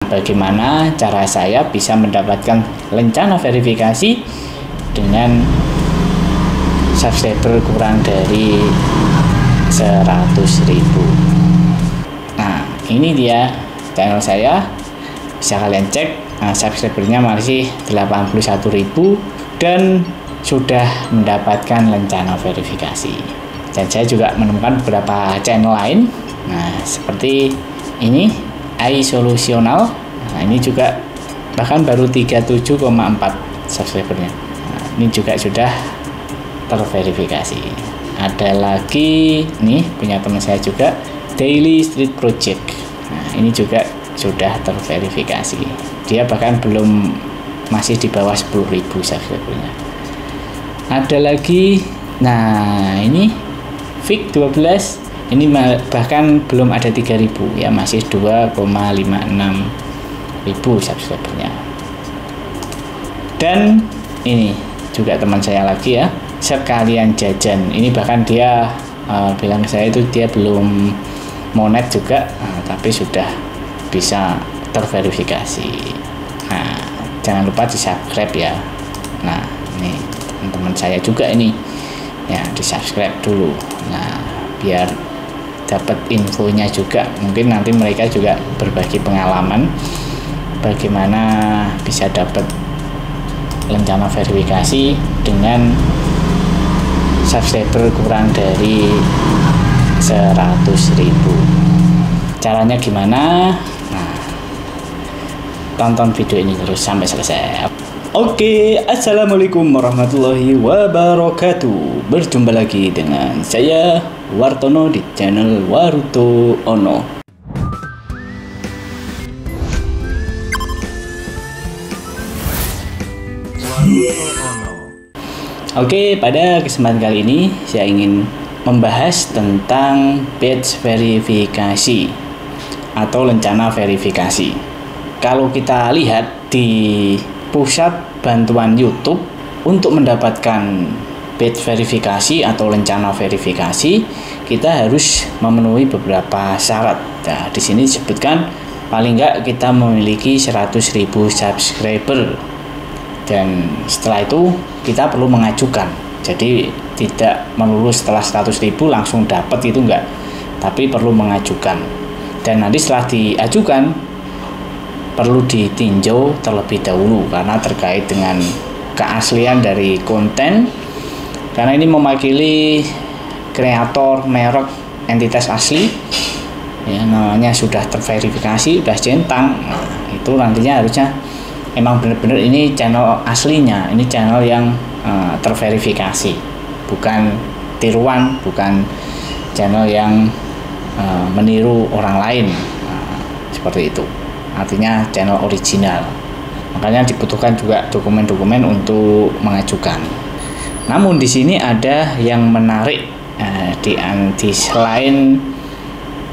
bagaimana cara saya bisa mendapatkan rencana verifikasi dengan subscriber kurang dari 100.000. Nah, ini dia channel saya, bisa kalian cek. Nah, subscribernya masih 81.000 dan sudah mendapatkan rencana verifikasi. Dan saya juga menemukan beberapa channel lain. Nah, seperti ini, iSolutional. Nah, ini juga bahkan baru 37,4 subscribernya. Nah, ini juga sudah terverifikasi. Ada lagi nih, punya teman saya juga, Daily Street Project. Nah, ini juga sudah terverifikasi. Dia bahkan masih di bawah 10.000 subscribernya. Ada lagi, nah ini Fik 12, ini bahkan belum ada 3.000 ya, masih 2,56.000 subscribernya. Dan ini juga teman saya lagi ya, sekalian jajan. Ini bahkan dia bilang ke saya itu dia belum monet juga, tapi sudah bisa terverifikasi. Nah, jangan lupa di subscribe ya. Nah, ini teman-teman saya juga ini ya, di subscribe dulu. Nah, biar dapat infonya juga. Mungkin nanti mereka juga berbagi pengalaman bagaimana bisa dapat rencana verifikasi dengan subscriber kurang dari 100.000. Caranya gimana? Nah, tonton video ini terus sampai selesai. Oke, assalamualaikum warahmatullahi wabarakatuh. Berjumpa lagi dengan saya Wartono di channel Waruto Ono. Oke, pada kesempatan kali ini saya ingin membahas tentang batch verifikasi atau rencana verifikasi. Kalau kita lihat di pusat bantuan YouTube untuk mendapatkan batch verifikasi atau rencana verifikasi, kita harus memenuhi beberapa syarat. Nah, di sini disebutkan paling enggak kita memiliki 100.000 subscriber. Dan setelah itu kita perlu mengajukan. Jadi tidak melulu setelah 100.000 langsung dapat, itu enggak, tapi perlu mengajukan. Dan nanti setelah diajukan perlu ditinjau terlebih dahulu karena terkait dengan keaslian dari konten, karena ini mewakili kreator, merek, entitas asli ya, namanya sudah terverifikasi, sudah centang. Nah, itu nantinya harusnya emang benar-benar ini channel aslinya, ini channel yang terverifikasi, bukan tiruan, bukan channel yang meniru orang lain. Nah, seperti itu. Artinya channel original. Makanya dibutuhkan juga dokumen-dokumen untuk mengajukan. Namun di sini ada yang menarik, di selain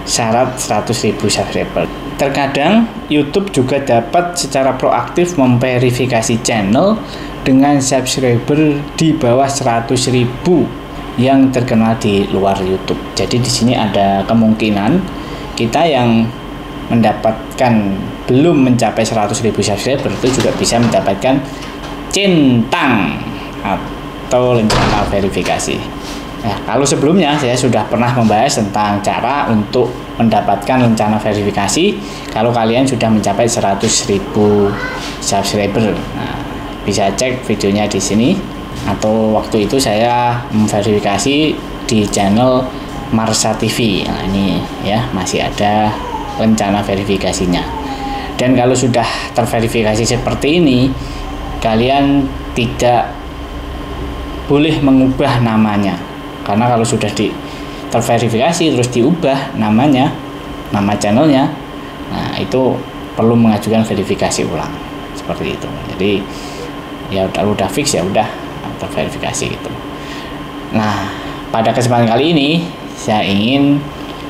syarat 100.000 subscriber. Terkadang YouTube juga dapat secara proaktif memverifikasi channel dengan subscriber di bawah 100.000 yang terkenal di luar YouTube. Jadi di sini ada kemungkinan kita yang mendapatkan belum mencapai 100.000 subscriber itu juga bisa mendapatkan centang atau rencana verifikasi. Nah, kalau sebelumnya saya sudah pernah membahas tentang cara untuk mendapatkan rencana verifikasi kalau kalian sudah mencapai 100.000 subscriber. Nah, bisa cek videonya di sini, atau waktu itu saya memverifikasi di channel Marsa TV. Nah, ini ya masih ada rencana verifikasinya. Dan kalau sudah terverifikasi seperti ini, kalian tidak boleh mengubah namanya, karena kalau sudah terverifikasi terus diubah namanya, nama channelnya, nah itu perlu mengajukan verifikasi ulang seperti itu. Jadi ya udah fix, ya udah terverifikasi gitu. Nah, pada kesempatan kali ini saya ingin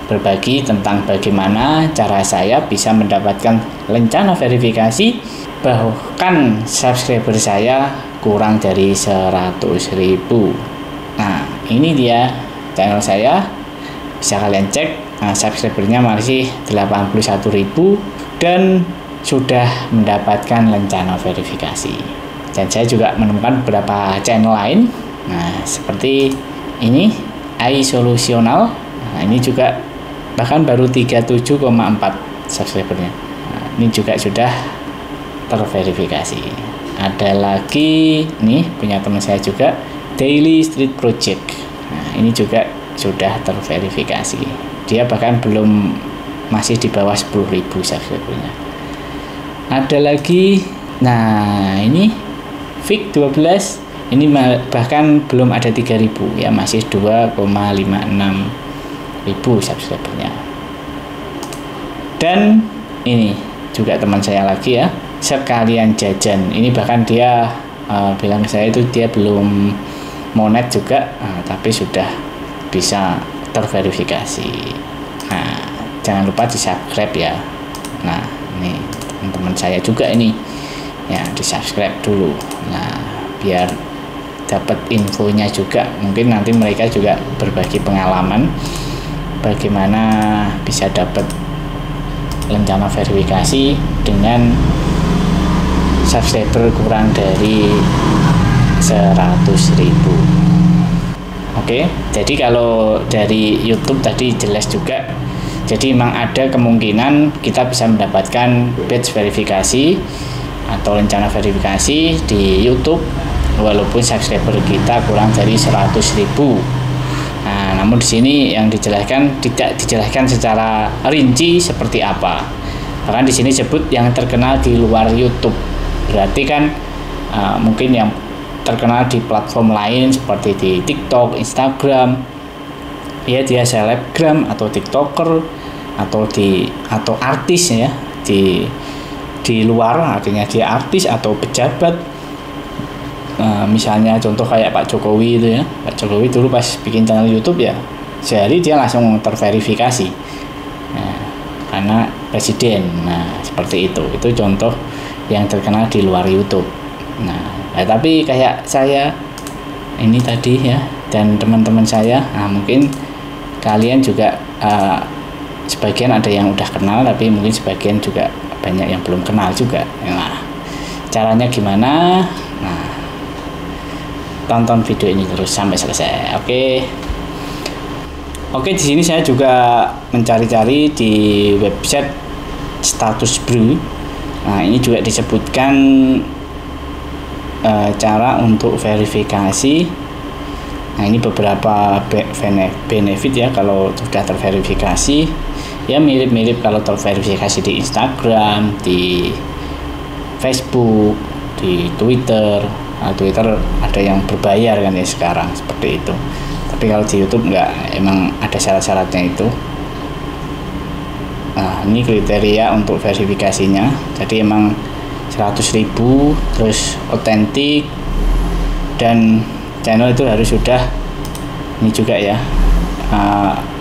berbagi tentang bagaimana cara saya bisa mendapatkan rencana verifikasi bahkan subscriber saya kurang dari 100.000. Nah, ini dia channel saya, bisa kalian cek. Nah, subscribernya masih 81.000 dan sudah mendapatkan rencana verifikasi. Dan saya juga menemukan beberapa channel lain. Nah, seperti ini, iSolutional. Nah, ini juga bahkan baru 37,4 subscribernya. Nah, ini juga sudah terverifikasi. Ada lagi nih punya teman saya juga, Daily Street Project. Nah, ini juga sudah terverifikasi. Dia bahkan masih di bawah 10.000 subscribernya. Ada lagi, nah ini Fik 12, ini bahkan belum ada 3.000 ya, masih 2,56 ribu subscribernya. Dan ini juga teman saya lagi ya, Sekalian Jajan. Ini bahkan dia bilang ke saya itu dia belum monet juga, tapi sudah bisa terverifikasi. Nah, jangan lupa di subscribe ya. Nah, ini teman-teman saya juga ini ya, di subscribe dulu. Nah, biar dapat infonya juga. Mungkin nanti mereka juga berbagi pengalaman bagaimana bisa dapat rencana verifikasi dengan subscriber kurang dari 100.000. Oke, jadi kalau dari YouTube tadi jelas juga. Jadi memang ada kemungkinan kita bisa mendapatkan badge verifikasi atau rencana verifikasi di YouTube walaupun subscriber kita kurang dari 100.000. Nah, namun di sini yang dijelaskan tidak dijelaskan secara rinci seperti apa. Bahkan di sini sebut yang terkenal di luar YouTube. Berarti kan mungkin yang terkenal di platform lain seperti di TikTok, Instagram, ya dia selebgram atau TikToker atau artis ya, di luar, artinya dia artis atau pejabat. Misalnya contoh kayak Pak Jokowi itu ya, Pak Jokowi dulu pas bikin channel YouTube ya sehari dia langsung terverifikasi, karena presiden. Nah, seperti itu contoh yang terkenal di luar YouTube. Nah, tapi kayak saya ini tadi ya, dan teman-teman saya, mungkin kalian juga sebagian ada yang udah kenal, tapi mungkin sebagian juga banyak yang belum kenal juga. Nah, caranya gimana? Nah, tonton video ini terus sampai selesai. Oke, di sini saya juga mencari-cari di website Status Bro. Nah, ini juga disebutkan cara untuk verifikasi. Nah, ini beberapa benefit ya kalau sudah terverifikasi. Ya mirip-mirip kalau terverifikasi di Instagram, di Facebook, di Twitter. Nah, Twitter ada yang berbayar kan ya sekarang, seperti itu. Tapi kalau di YouTube enggak, emang ada syarat-syaratnya itu. Nah, ini kriteria untuk verifikasinya. Jadi emang 100.000, terus otentik, dan channel itu harus sudah ini juga ya,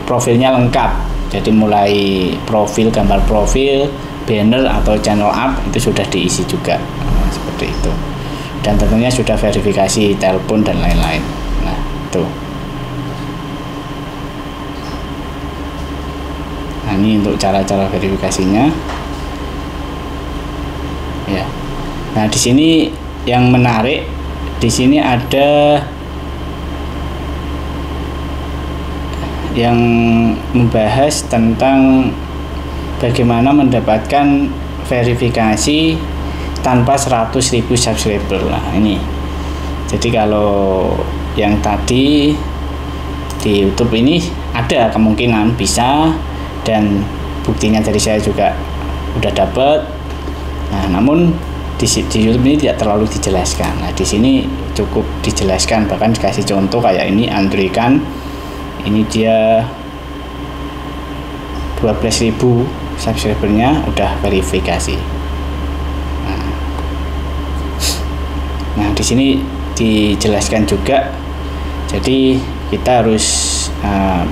profilnya lengkap. Jadi mulai profil, gambar profil, banner atau channel art itu sudah diisi juga. Nah, seperti itu. Dan tentunya sudah verifikasi telepon dan lain-lain. Nah, itu. Nah, ini untuk cara-cara verifikasinya. Ya. Nah, di sini yang menarik, di sini ada yang membahas tentang bagaimana mendapatkan verifikasi tanpa 100.000 subscriber. Nah, ini. Jadi kalau yang tadi di YouTube ini ada kemungkinan bisa, dan buktinya dari saya juga udah dapet. Nah, namun di YouTube ini tidak terlalu dijelaskan. Nah, di sini cukup dijelaskan, bahkan dikasih contoh kayak ini, Andre Kan. Ini dia 12.000 subscribernya udah verifikasi. Nah, di sini dijelaskan juga. Jadi kita harus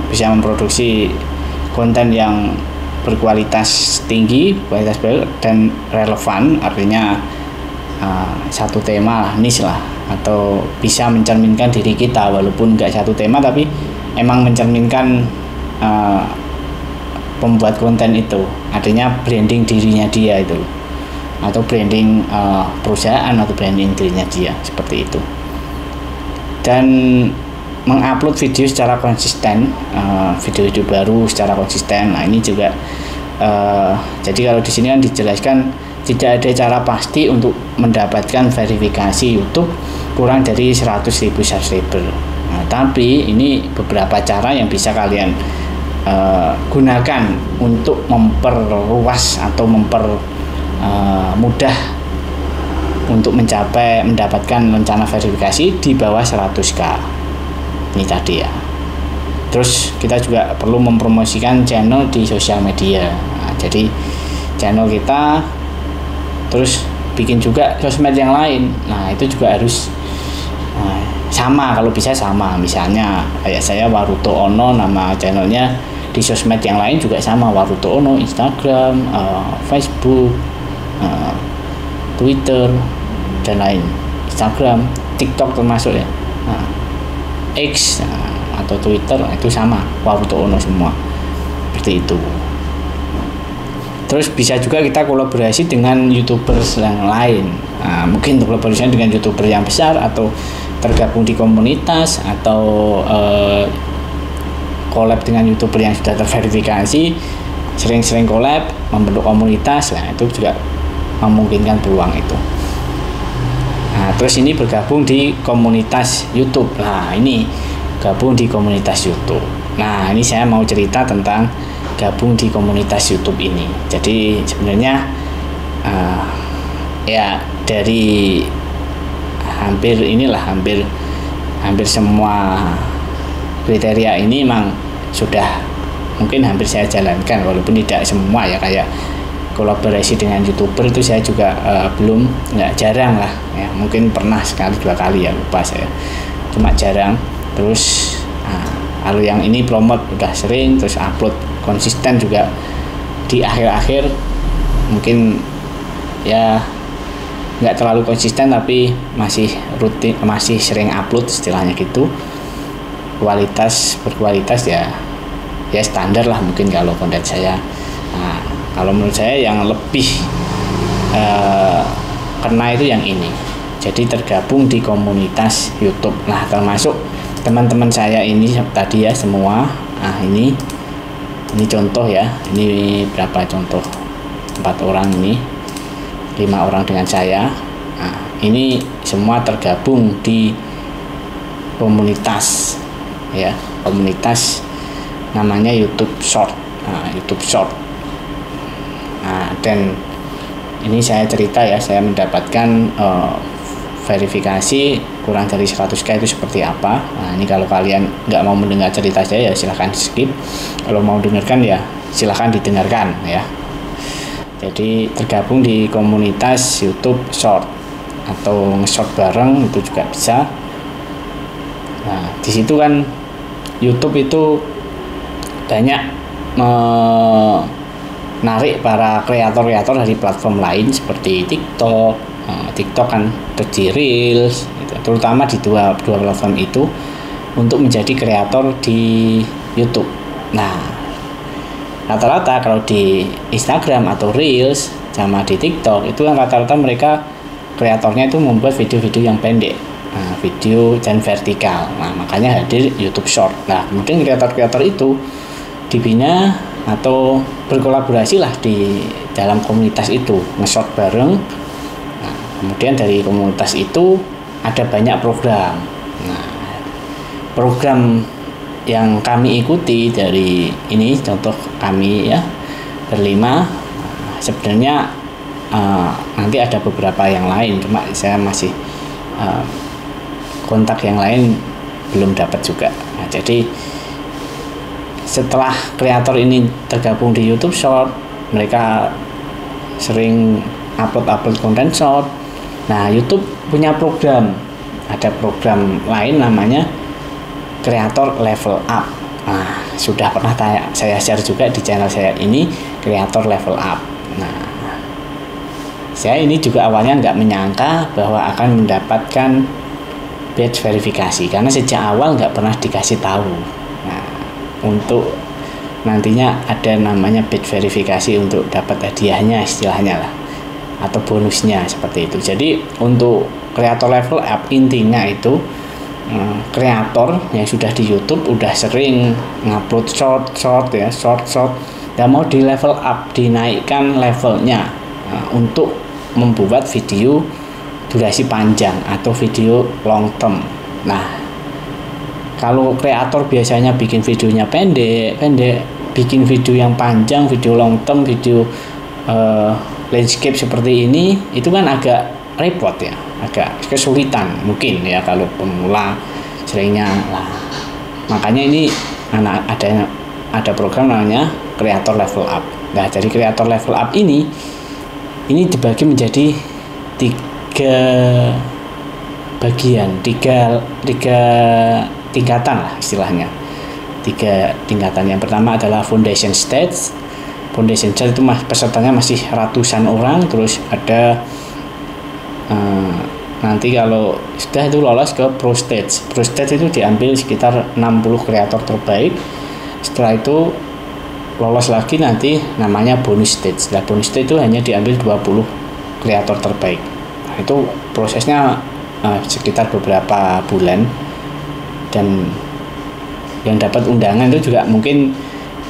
bisa memproduksi konten yang berkualitas tinggi, kualitas baik dan relevan. Artinya satu tema lah, niche lah, atau bisa mencerminkan diri kita walaupun nggak satu tema, tapi emang mencerminkan pembuat konten itu. Artinya branding dirinya dia itu. atau branding perusahaan atau branding dirinya dia, seperti itu. Dan mengupload video secara konsisten, video-video baru secara konsisten. Nah, ini juga jadi kalau di sini kan dijelaskan tidak ada cara pasti untuk mendapatkan verifikasi YouTube kurang dari 100.000 subscriber. Nah, tapi ini beberapa cara yang bisa kalian gunakan untuk memperluas atau mudah untuk mendapatkan rencana verifikasi di bawah 100k ini tadi ya. Terus kita juga perlu mempromosikan channel di sosial media. Nah, jadi channel kita terus bikin juga sosmed yang lain. Nah, itu juga harus sama, kalau bisa sama. Misalnya kayak saya Waruto Ono, nama channelnya di sosmed yang lain juga sama, Waruto Ono, Instagram, Facebook, Twitter dan lain, Instagram, TikTok termasuk ya. Nah, X atau Twitter itu sama, Waruto Ono semua, seperti itu. Terus bisa juga kita kolaborasi dengan YouTubers yang lain. Nah, mungkin kolaborasi dengan YouTuber yang besar atau tergabung di komunitas atau collab dengan YouTuber yang sudah terverifikasi, sering-sering collab, membentuk komunitas. Nah, itu juga memungkinkan peluang itu. Nah, terus ini bergabung di komunitas YouTube. Nah, ini gabung di komunitas YouTube. Nah, ini saya mau cerita tentang gabung di komunitas YouTube ini. Jadi sebenarnya ya dari hampir semua kriteria ini memang sudah mungkin hampir saya jalankan, walaupun tidak semua ya. Kayak kolaborasi dengan YouTuber itu saya juga nggak jarang lah ya, mungkin pernah sekali 2 kali ya, lupa saya, cuma jarang. Terus lalu yang ini promote udah sering, terus upload konsisten juga di akhir-akhir, mungkin ya nggak terlalu konsisten tapi masih rutin, masih sering upload istilahnya gitu. Berkualitas ya standar lah mungkin kalau konten saya. Nah, kalau menurut saya yang lebih kena itu yang ini, jadi tergabung di komunitas YouTube. Nah, termasuk teman-teman saya ini tadi ya semua. Nah, ini contoh ya, ini berapa contoh, 4 orang ini, 5 orang dengan saya. Nah, ini semua tergabung di komunitas ya, komunitas namanya YouTube Short. Nah, YouTube Short. Nah, dan ini saya cerita ya, saya mendapatkan verifikasi kurang dari 100k itu seperti apa. Nah, ini kalau kalian nggak mau mendengar cerita saya ya silahkan skip. Kalau mau dengarkan ya silahkan didengarkan ya. Jadi tergabung di komunitas YouTube Short atau nge-short bareng itu juga bisa. Nah, di situ kan YouTube itu banyak menarik para kreator-kreator dari platform lain seperti TikTok. TikTok kan terus Reels gitu. Terutama di dua platform itu untuk menjadi kreator di YouTube. Nah, rata-rata kalau di Instagram atau Reels sama di TikTok itu kan rata-rata mereka kreatornya itu membuat video-video yang pendek, video dan vertikal. Nah, makanya hadir YouTube Short. Nah, kemudian kreator-kreator itu dibina atau berkolaborasi lah di dalam komunitas itu, nge-short bareng. Nah, kemudian dari komunitas itu ada banyak program. Nah, program yang kami ikuti dari ini contoh kami ya berlima. Sebenarnya nanti ada beberapa yang lain, cuma saya masih kontak yang lain belum dapat juga. Nah, jadi setelah kreator ini tergabung di YouTube Short, mereka sering upload konten short. Nah, YouTube punya program, ada program lain namanya Kreator Level Up. Nah, sudah pernah saya share juga di channel saya ini, Kreator Level Up. Nah, saya ini juga awalnya nggak menyangka bahwa akan mendapatkan badge verifikasi, karena sejak awal nggak pernah dikasih tahu. Nah, untuk nantinya ada namanya badge verifikasi untuk dapat hadiahnya istilahnya lah. atau bonusnya seperti itu. Jadi untuk kreator level up intinya itu kreator yang sudah di YouTube udah sering ngupload short ya, short dan mau di level up, dinaikkan levelnya untuk membuat video durasi panjang atau video long term. Nah, kalau kreator biasanya bikin videonya pendek, bikin video yang panjang, video long term, video landscape seperti ini, itu kan agak repot ya, agak kesulitan mungkin ya kalau pemula seringnya lah. Makanya ini ada program namanya kreator level up. Nah, jadi kreator level up ini dibagi menjadi tiga bagian, tiga tingkatan lah istilahnya. Tiga tingkatan. Yang pertama adalah foundation stage. Foundation stage itu pesertanya masih ratusan orang. Terus ada nanti kalau sudah itu lolos ke pro stage. Pro stage itu diambil sekitar 60 kreator terbaik. Setelah itu lolos lagi nanti namanya bonus stage. Nah, bonus stage itu hanya diambil 20 kreator terbaik. Nah, itu prosesnya sekitar beberapa bulan, dan yang dapat undangan itu juga mungkin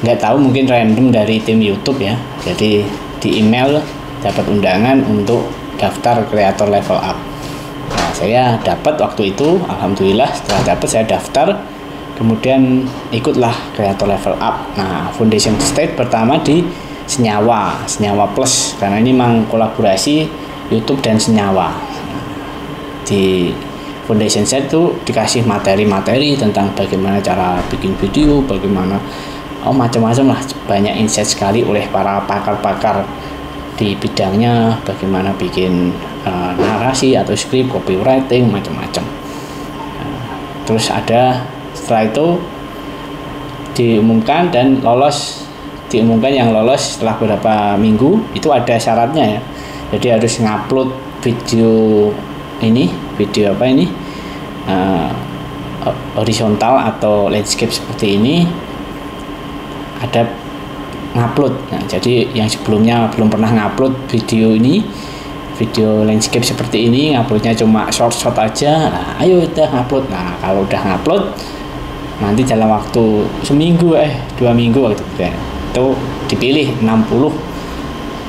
nggak tahu, mungkin random dari tim YouTube ya. Jadi di email dapat undangan untuk daftar kreator level up. Nah, saya dapat waktu itu, alhamdulillah setelah dapat saya daftar, kemudian ikutlah kreator level up. Nah, foundation stage pertama di Senyawa Plus, karena ini memang kolaborasi YouTube dan Senyawa. Di foundation set itu dikasih materi-materi tentang bagaimana cara bikin video, bagaimana macam-macam lah, banyak insight sekali oleh para pakar-pakar di bidangnya, bagaimana bikin narasi atau skrip, copywriting, macam-macam. Terus ada setelah itu diumumkan yang lolos setelah beberapa minggu itu ada syaratnya ya. Jadi harus ngupload video horizontal atau landscape seperti ini, ada ngupload. Nah, jadi yang sebelumnya belum pernah ngupload video landscape seperti ini, nguploadnya cuma short aja. Nah, ayo kita ngupload. Nah, kalau udah ngupload nanti dalam waktu seminggu 2 minggu waktu itu dipilih 60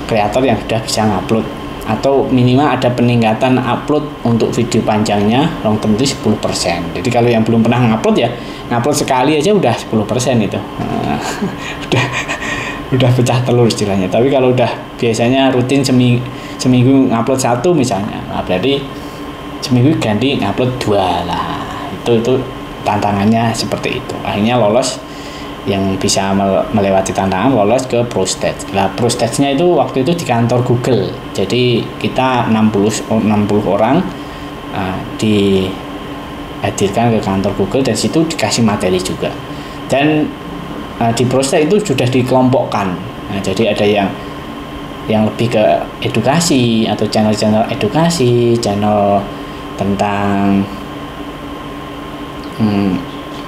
kreator yang sudah bisa ngupload, atau minimal ada peningkatan upload untuk video panjangnya long term itu 10%. Jadi kalau yang belum pernah ngupload ya, ngupload sekali aja udah 10% itu. Udah pecah telur istilahnya. Tapi kalau udah biasanya rutin seminggu ngupload 1 misalnya, nah berarti seminggu ganti ngupload 2 lah. Itu tantangannya seperti itu. Akhirnya lolos, yang bisa melewati tantangan lolos ke pro stage. Nah, pro stage-nya itu waktu itu di kantor Google. Jadi kita 60 orang dihadirkan ke kantor Google, dan situ dikasih materi juga. Dan di pro stage itu sudah dikelompokkan. Nah, jadi ada yang lebih ke edukasi atau channel-channel edukasi, channel tentang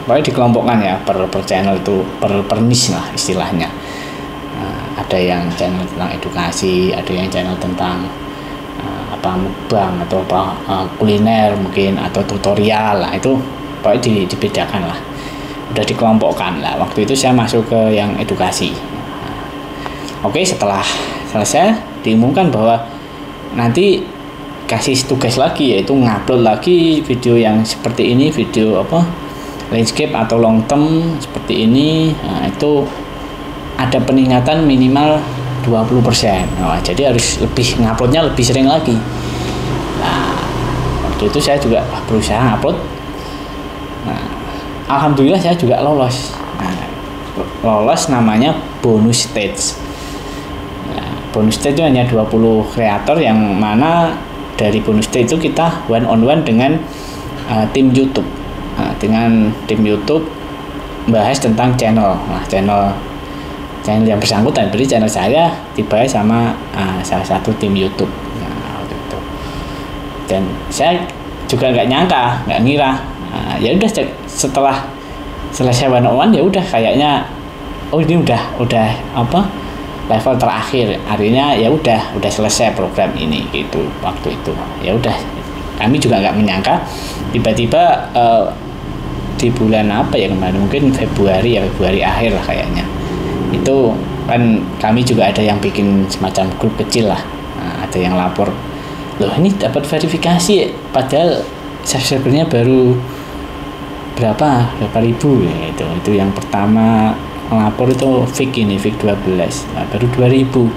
pokoknya dikelompokkan ya per channel itu, per niche lah istilahnya. Ada yang channel tentang edukasi, ada yang channel tentang mukbang atau kuliner mungkin, atau tutorial lah, itu pokoknya dibedakan lah, udah dikelompokkan lah. Waktu itu saya masuk ke yang edukasi. Oke, setelah selesai diumumkan bahwa nanti kasih tugas lagi, yaitu ngupload lagi video yang seperti ini, video landscape atau long term seperti ini. Nah, itu ada peningkatan minimal 20%. Nah, jadi harus nguploadnya lebih sering lagi. Nah, waktu itu saya juga berusaha ngupload. Nah, alhamdulillah saya juga lolos. Nah, lolos namanya bonus stage. Nah, bonus stage itu hanya 20 kreator, yang mana dari bonus stage itu kita one on one dengan tim YouTube. Nah, dengan tim YouTube bahas tentang channel. Nah, channel yang bersangkutan, berarti channel saya dibahas sama salah satu tim YouTube. Nah, itu. Dan saya juga nggak nyangka, nggak ngira. Nah, ya udah setelah selesai one on one, ya udah kayaknya ini udah level terakhir, artinya ya udah selesai program ini gitu waktu itu. Ya udah, kami juga nggak menyangka tiba-tiba di bulan apa ya kemarin, mungkin Februari akhir lah kayaknya, itu kan kami juga ada yang bikin semacam grup kecil lah. Nah, ada yang lapor, loh ini dapat verifikasi padahal subscribernya baru berapa ribu ya. Itu yang pertama lapor itu Vic 12, nah, baru 2000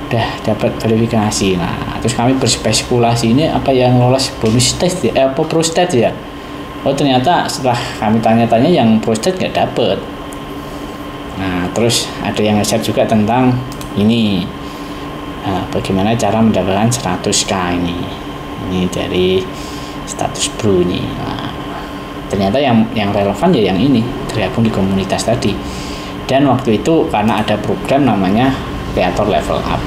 udah dapat verifikasi. Nah terus kami berspekulasi, ini apa yang lolos bonus stage ya, apa pro stage ya. Oh ternyata setelah kami tanya-tanya yang pro stage nggak dapet. Nah terus ada yang nge-share juga tentang ini, bagaimana cara mendapatkan 100k ini dari status bro ini. Nah, ternyata yang relevan ya yang ini, tergabung di komunitas tadi. Dan waktu itu karena ada program namanya Creator Level Up,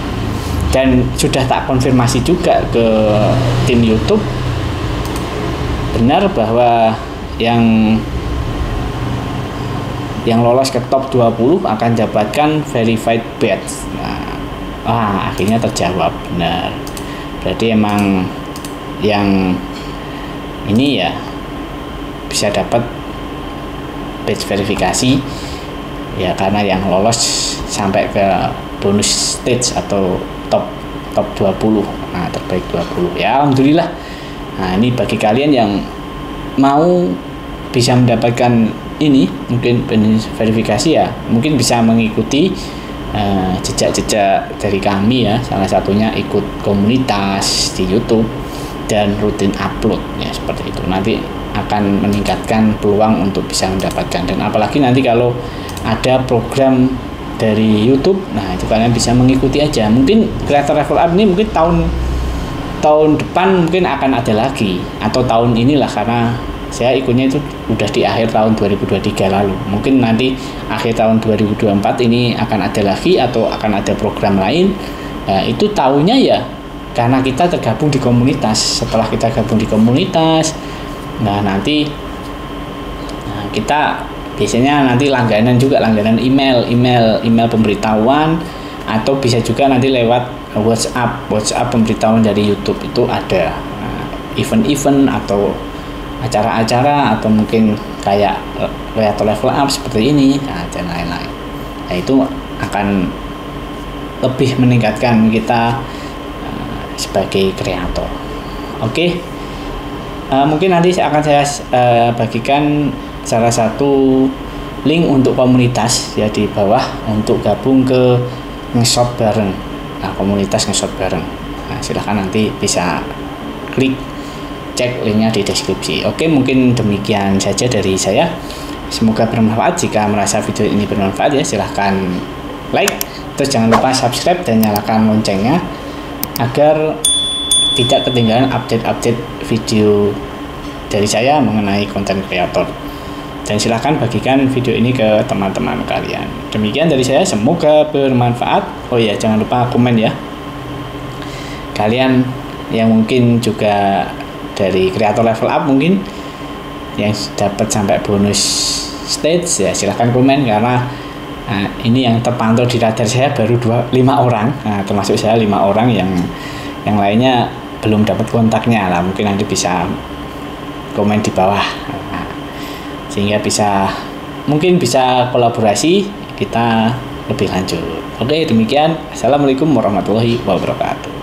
dan sudah tak konfirmasi juga ke tim YouTube, benar bahwa yang lolos ke top 20 akan dapatkan verified badge. Nah, akhirnya terjawab benar. Berarti emang yang ini ya bisa dapat badge verifikasi ya, karena yang lolos sampai ke bonus stage atau top 20, nah terbaik 20 ya, alhamdulillah. Nah ini bagi kalian yang mau bisa mendapatkan ini, mungkin verifikasi ya, mungkin bisa mengikuti jejak-jejak dari kami ya, salah satunya ikut komunitas di YouTube dan rutin upload ya, seperti itu. Nanti akan meningkatkan peluang untuk bisa mendapatkan, dan apalagi nanti kalau ada program dari YouTube, nah itu kalian bisa mengikuti aja. Mungkin Creator Level Up ini mungkin tahun depan mungkin akan ada lagi, atau tahun inilah, karena saya ikutnya itu udah di akhir tahun 2023 lalu. Mungkin nanti akhir tahun 2024 ini akan ada lagi atau akan ada program lain. Nah, itu tahunya ya karena kita tergabung di komunitas. Setelah kita gabung di komunitas, nah nanti kita biasanya nanti langganan email pemberitahuan, atau bisa juga nanti lewat WhatsApp pemberitahuan dari YouTube itu ada event-event atau acara-acara, atau mungkin kayak Creator Level Up seperti ini, dan lain-lain. Nah itu akan lebih meningkatkan kita sebagai kreator. Oke. Mungkin nanti akan saya bagikan salah satu link untuk komunitas ya di bawah, untuk gabung ke nge-shop bareng. Nah, komunitas nge-shop bareng. Nah, silahkan nanti bisa klik, cek linknya di deskripsi. Oke, mungkin demikian saja dari saya. Semoga bermanfaat. Jika merasa video ini bermanfaat ya silahkan like, terus jangan lupa subscribe dan nyalakan loncengnya agar tidak ketinggalan update-update video dari saya mengenai konten kreator. Dan silahkan bagikan video ini ke teman-teman kalian. Demikian dari saya, semoga bermanfaat. Oh ya, jangan lupa komen ya. Kalian yang mungkin juga dari Creator Level Up mungkin yang dapat sampai bonus stage ya, silahkan komen, karena ini yang terpantau di radar saya baru 5 orang, termasuk saya 5 orang, yang lainnya belum dapat kontaknya lah. Mungkin nanti bisa komen di bawah, sehingga mungkin bisa kolaborasi kita lebih lanjut. Oke, demikian. Assalamualaikum warahmatullahi wabarakatuh.